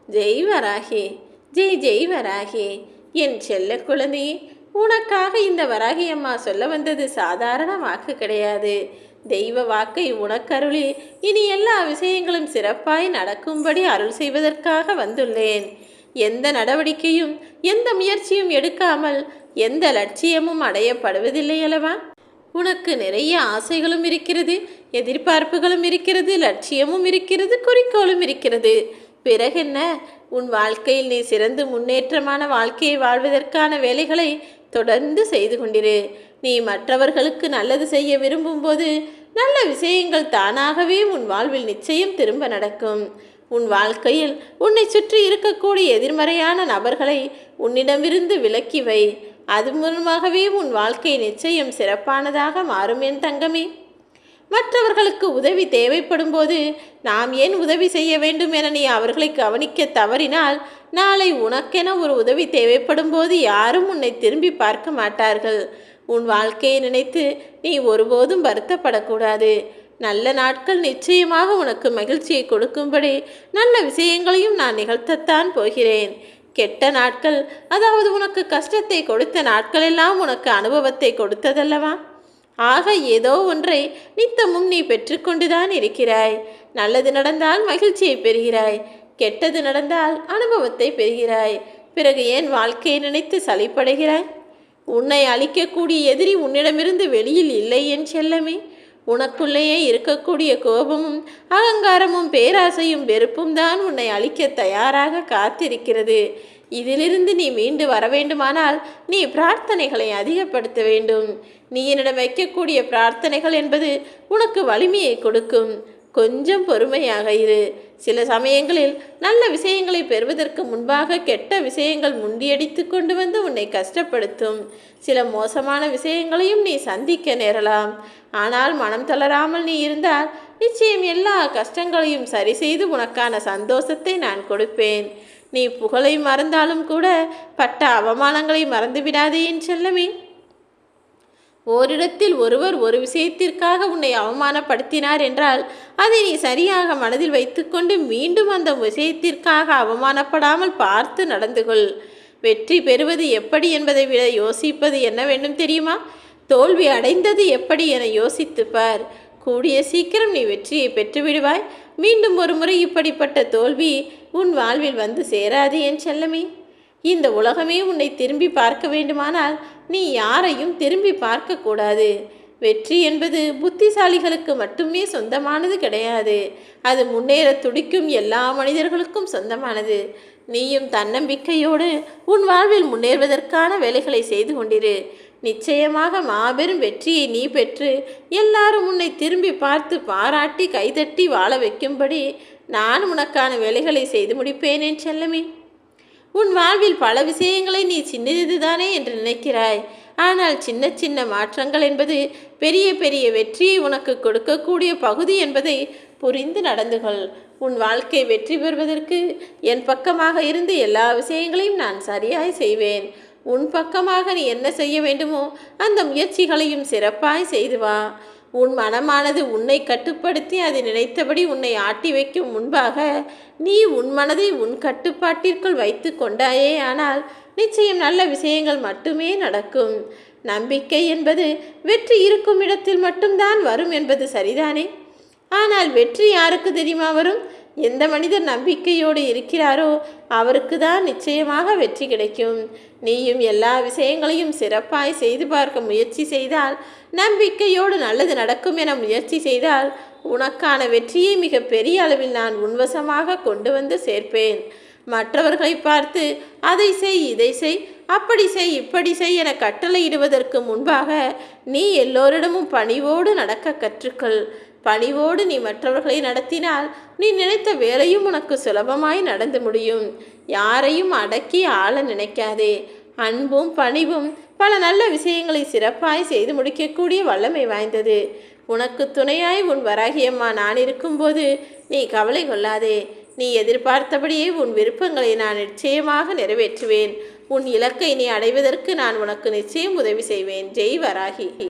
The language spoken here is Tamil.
ஜெய் வராகி, ஜெய் ஜெய் வராகி. என் செல்ல குழந்தை, உனக்காக இந்த வராகி அம்மா சொல்ல வந்தது சாதாரண வாக்கு கிடையாது. தெய்வ வாக்கை உனக்கருளி இனி எல்லா விஷயங்களும் சிறப்பாய் நடக்கும்படி அருள் செய்வதற்காக வந்துள்ளேன். எந்த நடவடிக்கையும் எந்த முயற்சியும் எடுக்காமல் எந்த லட்சியமும் அடையப்படுவதில்லை அல்லவா? உனக்கு நிறைய ஆசைகளும் இருக்கிறது, எதிர்பார்ப்புகளும் இருக்கிறது, லட்சியமும் இருக்கிறது, குறிக்கோளும் இருக்கிறது. பிறகென்ன? உன் வாழ்க்கையில் நீ சிறந்து முன்னேற்றமான வாழ்க்கையை வாழ்வதற்கான வேலைகளை தொடர்ந்து செய்து கொண்டிரு. நீ மற்றவர்களுக்கு நல்லது செய்ய விரும்பும் போது நல்ல விஷயங்கள் தானாகவே உன் வாழ்வில் நிச்சயம் திரும்ப நடக்கும். உன் வாழ்க்கையில் உன்னை சுற்றி இருக்கக்கூடிய எதிர்மறையான நபர்களை உன்னிடமிருந்து விலக்கி வை. அது மூலமாகவே உன் வாழ்க்கை நிச்சயம் சிறப்பானதாக மாறும் என் தங்கமே. மற்றவர்களுக்கு உதவி தேவைப்படும் போது நாம் ஏன் உதவி செய்ய வேண்டும் என நீ அவர்களை கவனிக்க தவறினால் நாளை உனக்கென ஒரு உதவி தேவைப்படும் போது யாரும் உன்னை திரும்பி பார்க்க மாட்டார்கள். உன் வாழ்க்கையை நினைத்து நீ ஒருபோதும் வருத்தப்படக்கூடாது. நல்ல நாட்கள் நிச்சயமாக உனக்கு மகிழ்ச்சியை கொடுக்கும்படி நல்ல விஷயங்களையும் நான் நிகழ்த்தத்தான் போகிறேன். கெட்ட நாட்கள், அதாவது உனக்கு கஷ்டத்தை கொடுத்த நாட்களெல்லாம் உனக்கு அனுபவத்தை கொடுத்ததல்லவா? ஆக ஏதோ ஒன்றை நித்தமும் நீ பெற்றுக்கொண்டுதான் இருக்கிறாய். நல்லது நடந்தால் மகிழ்ச்சியை பெறுகிறாய், கெட்டது நடந்தால் அனுபவத்தை பெறுகிறாய். பிறகு ஏன் வாழ்க்கையை நினைத்து சலிப்படைகிறாய்? உன்னை அழிக்கக்கூடிய எதிரி உன்னிடமிருந்து வெளியில் இல்லை என் செல்லமே. உனக்குள்ளேயே இருக்கக்கூடிய கோபமும் அகங்காரமும் பேராசையும் வெறுப்பும் தான் உன்னை அழிக்க தயாராக காத்திருக்கிறது. இதிலிருந்து நீ மீண்டு வர வேண்டுமானால் நீ பிரார்த்தனைகளை அதிகப்படுத்த வேண்டும். நீ என்னிடம் வைக்கக்கூடிய பிரார்த்தனைகள் என்பது உனக்கு வலிமையை கொடுக்கும். கொஞ்சம் பொறுமையாக இரு. சில சமயங்களில் நல்ல விஷயங்களை பெறுவதற்கு முன்பாக கெட்ட விஷயங்கள் முண்டியடித்து கொண்டு வந்து உன்னை கஷ்டப்படுத்தும். சில மோசமான விஷயங்களையும் நீ சந்திக்க நேரலாம். ஆனால் மனம் தளராமல் நீ இருந்தால் நிச்சயம் எல்லா கஷ்டங்களையும் சரி செய்து உனக்கான சந்தோஷத்தை நான் கொடுப்பேன். நீ புகழை மறந்தாலும் கூட பட்ட அவமானங்களை மறந்துவிடாதே என் செல்லமே. ஓரிடத்தில் ஒருவர் ஒரு விஷயத்திற்காக உன்னை அவமானப்படுத்தினார் என்றால் அதை நீ சரியாக மனதில் வைத்துக்கொண்டு மீண்டும் அந்த விஷயத்திற்காக அவமானப்படாமல் பார்த்து நடந்து கொள். வெற்றி பெறுவது எப்படி என்பதை விட யோசிப்பது என்ன வேண்டும் தெரியுமா? தோல்வி அடைந்தது எப்படி என யோசித்துப்பார். கூடிய சீக்கிரம் நீ வெற்றியை பெற்றுவிடுவாய். மீண்டும் ஒரு முறை இப்படிப்பட்ட தோல்வி உன் வாழ்வில் வந்து சேராது என் செல்லமே. இந்த உலகமே உன்னை திரும்பி பார்க்க வேண்டுமானால் நீ யாரையும் திரும்பி பார்க்கக்கூடாது. வெற்றி என்பது புத்திசாலிகளுக்கு மட்டுமே சொந்தமானது கிடையாது. அது முன்னேற துடிக்கும் எல்லா மனிதர்களுக்கும் சொந்தமானது. நீயும் தன்னம்பிக்கையோடு உன் வாழ்வில் முன்னேறுவதற்கான வேலைகளை செய்து கொண்டிரு. நிச்சயமாக மாபெரும் வெற்றியை நீ பெற்று எல்லாரும் உன்னை திரும்பி பார்த்து பாராட்டி கைதட்டி வாழ வைக்கும்படி நான் உனக்கான வேலைகளை செய்து முடிப்பேன் என் செல்லமே. உன் வாழ்வில் பல விஷயங்களை நீ சின்னதுதானே என்று நினைக்கிறாய். ஆனால் சின்ன சின்ன மாற்றங்கள் என்பது பெரிய பெரிய வெற்றியை உனக்கு கொடுக்கக்கூடிய பகுதி என்பதை புரிந்து நடந்து கொள். உன் வாழ்க்கை வெற்றி பெறுவதற்கு என் பக்கமாக இருந்து எல்லா விஷயங்களையும் நான் சரியாய் செய்வேன். உன் பக்கமாக நீ என்ன செய்ய வேண்டுமோ அந்த முயற்சிகளையும் சிறப்பாய் செய்து வா. உன் மனமானது உன்னை கட்டுப்படுத்தி அது நினைத்தபடி உன்னை ஆட்டி வைக்கும் முன்பாக நீ உன் மனதை உன் கட்டுப்பாட்டிற்குள் வைத்து கொண்டாயே ஆனால் நிச்சயம் நல்ல விஷயங்கள் மட்டுமே நடக்கும். நம்பிக்கை என்பது வெற்றி இருக்கும் இடத்தில் மட்டும்தான் வரும் என்பது சரிதானே? ஆனால் வெற்றி யாருக்கு தெரியுமா வரும்? எந்த மனிதர் நம்பிக்கையோடு இருக்கிறாரோ அவருக்கு தான் நிச்சயமாக வெற்றி கிடைக்கும். நீயும் எல்லா விஷயங்களையும் சிறப்பாய் செய்து பார்க்க முயற்சி செய்தால், நம்பிக்கையோடு நல்லது நடக்கும் என முயற்சி செய்தால் உனக்கான வெற்றியை மிக பெரிய அளவில் நான் உன்வசமாக கொண்டு வந்து சேர்ப்பேன். மற்றவர்களை பார்த்து அதை செய், இதை செய், அப்படி செய், இப்படி செய் என கட்டளையிடுவதற்கு முன்பாக நீ எல்லோரிடமும் பணிவோடு நடக்க கற்றுக்கொள். பணிவோடு நீ மற்றவர்களை நடத்தினால் நீ நினைத்த வேலையும் உனக்கு சுலபமாய் நடந்து முடியும். யாரையும் அடக்கி ஆள நினைக்காதே. அன்பும் பணிவும் பல நல்ல விஷயங்களை சிறப்பாய் செய்து முடிக்கக்கூடிய வல்லமை வாய்ந்தது. உனக்கு துணையாய் உன் வராகியம்மா நான் இருக்கும்போது நீ கவலை கொள்ளாதே. நீ எதிர்பார்த்தபடியே உன் விருப்பங்களை நான் நிச்சயமாக நிறைவேற்றுவேன். உன் இலக்கை நீ அடைவதற்கு நான் உனக்கு நிச்சயம் உதவி செய்வேன். ஜெய் வராகி.